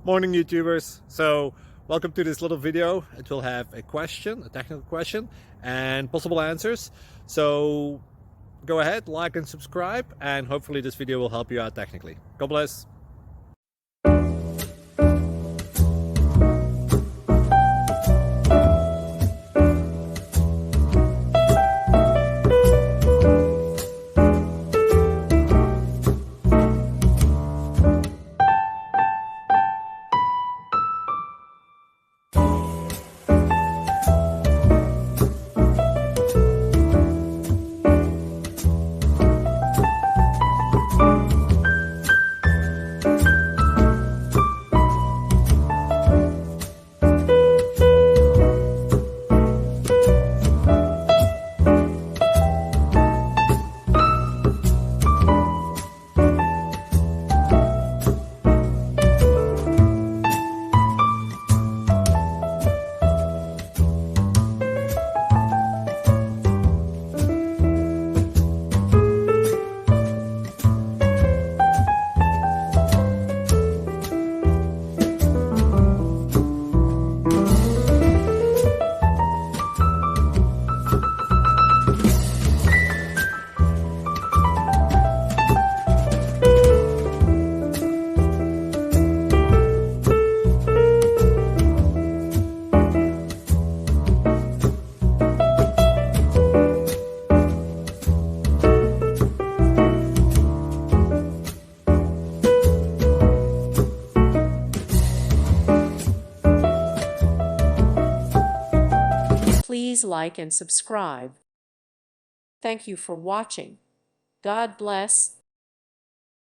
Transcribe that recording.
Morning, YouTubers. So welcome to this little video. It will have a question, a technical question, and possible answers. So go ahead, like and subscribe, and hopefully this video will help you out technically. God bless. Please like and subscribe. Thank you for watching. God bless.